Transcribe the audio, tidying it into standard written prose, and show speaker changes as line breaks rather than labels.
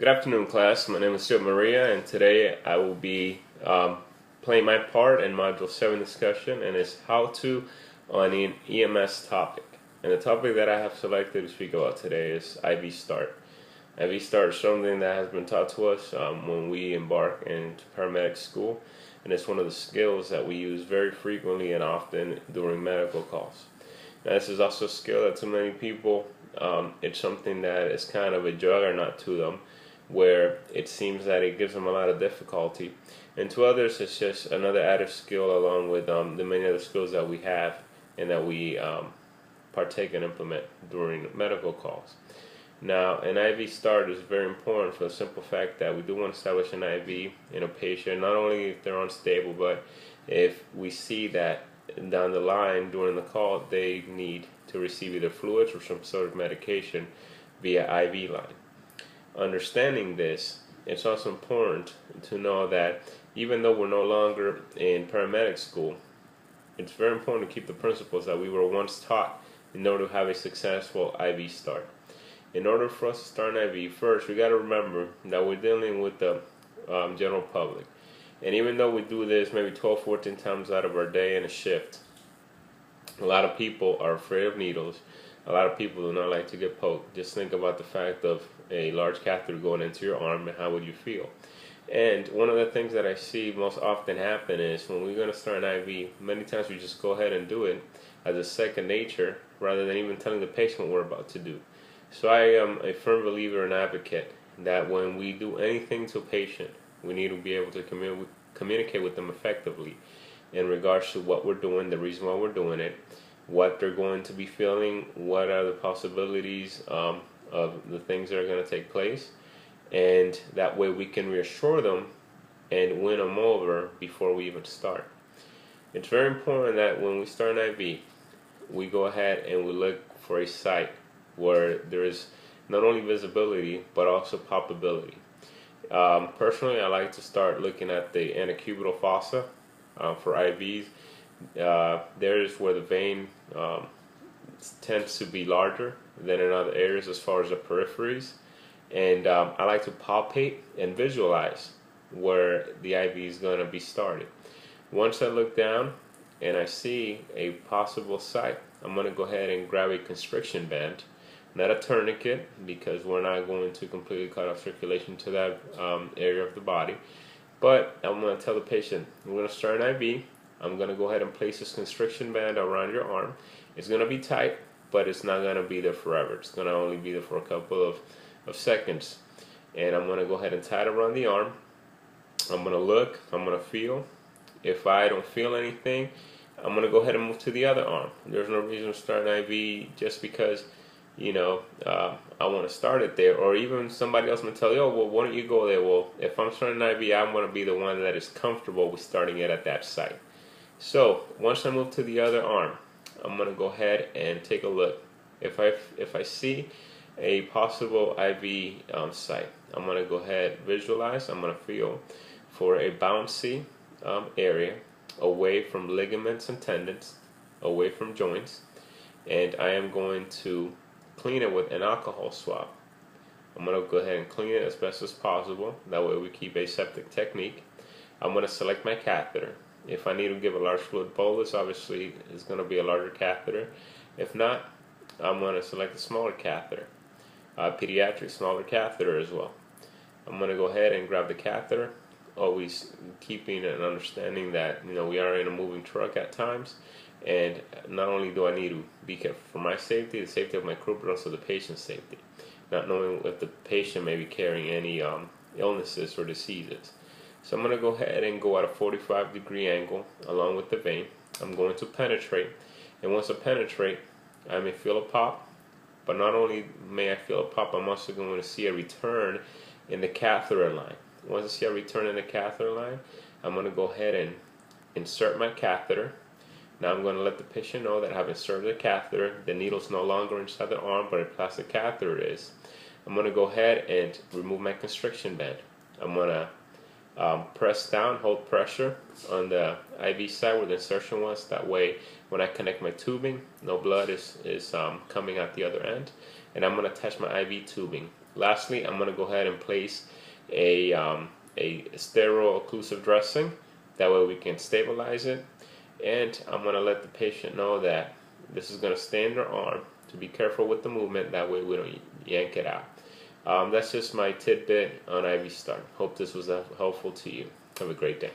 Good afternoon, class. My name is Stuart Maria, and today I will be playing my part in Module 7 discussion, and it's how to on an EMS topic. And the topic that I have selected to speak about today is IV start. IV start is something that has been taught to us when we embark into paramedic school, and it's one of the skills that we use very frequently and often during medical calls. Now, this is also a skill that to many people, it's something that is kind of a juggernaut to them, where it seems that it gives them a lot of difficulty, and to others it's just another added skill along with the many other skills that we have and that we partake and implement during medical calls. Now, an IV start is very important for the simple fact that we do want to establish an IV in a patient, not only if they're unstable, but if we see that down the line during the call they need to receive either fluids or some sort of medication via IV line. Understanding this, it's also important to know that even though we're no longer in paramedic school, it's very important to keep the principles that we were once taught in order to have a successful IV start. In order for us to start an IV, first we got to remember that we're dealing with the general public. And even though we do this maybe 12-14 times out of our day in a shift, a lot of people are afraid of needles. A lot of people do not like to get poked. Just think about the fact of a large catheter going into your arm and how would you feel. And one of the things that I see most often happen is when we're going to start an IV, many times we just go ahead and do it as a second nature rather than even telling the patient what we're about to do. So I am a firm believer and advocate that when we do anything to a patient, we need to be able to communicate with them effectively in regards to what we're doing, the reason why we're doing it, what they're going to be feeling, what are the possibilities of the things that are going to take place, and that way we can reassure them and win them over before we even start. It's very important that when we start an IV, we go ahead and we look for a site where there is not only visibility but also poppability. Personally, I like to start looking at the antecubital fossa for IVs. There is where the vein tends to be larger than in other areas as far as the peripheries, and I like to palpate and visualize where the IV is going to be started. Once I look down and I see a possible site, I'm going to go ahead and grab a constriction band, not a tourniquet, because we're not going to completely cut off circulation to that area of the body, but I'm going to tell the patient, we're going to start an IV. I'm going to go ahead and place this constriction band around your arm. It's going to be tight, but it's not going to be there forever. It's going to only be there for a couple of seconds. And I'm going to go ahead and tie it around the arm. I'm going to look. I'm going to feel. If I don't feel anything, I'm going to go ahead and move to the other arm. There's no reason to start an IV just because, you know, I want to start it there. Or even somebody else may tell you, oh, well, why don't you go there? Well, if I'm starting an IV, I'm going to be the one that is comfortable with starting it at that site. So once I move to the other arm, I'm going to go ahead and take a look. If I see a possible IV site, I'm going to go ahead, visualize. I'm going to feel for a bouncy area away from ligaments and tendons, away from joints, and I am going to clean it with an alcohol swab. I'm going to go ahead and clean it as best as possible. That way we keep aseptic technique. I'm going to select my catheter. If I need to give a large fluid bolus, obviously it's going to be a larger catheter. If not, I'm going to select a smaller catheter, pediatric smaller catheter as well. I'm going to go ahead and grab the catheter, always keeping an understanding that, you know, we are in a moving truck at times, and not only do I need to be careful for my safety, the safety of my crew, but also the patient's safety, not knowing if the patient may be carrying any illnesses or diseases. So I'm going to go ahead and go at a 45-degree angle along with the vein. I'm going to penetrate, and once I penetrate, I may feel a pop, but not only may I feel a pop, I'm also going to see a return in the catheter line. Once I see a return in the catheter line, I'm going to go ahead and insert my catheter. Now I'm going to let the patient know that I have inserted the catheter. The needle's no longer inside the arm, but a plastic catheter is. I'm going to go ahead and remove my constriction band. I'm going to press down, hold pressure on the IV side where the insertion was. That way, when I connect my tubing, no blood is coming out the other end. And I'm going to attach my IV tubing Lastly, I'm going to go ahead and place a sterile occlusive dressing. That way we can stabilize it. And I'm going to let the patient know that this is going to stay in their arm, to be careful with the movement. That way we don't yank it out. That's just my tidbit on IV start. Hope this was helpful to you. Have a great day.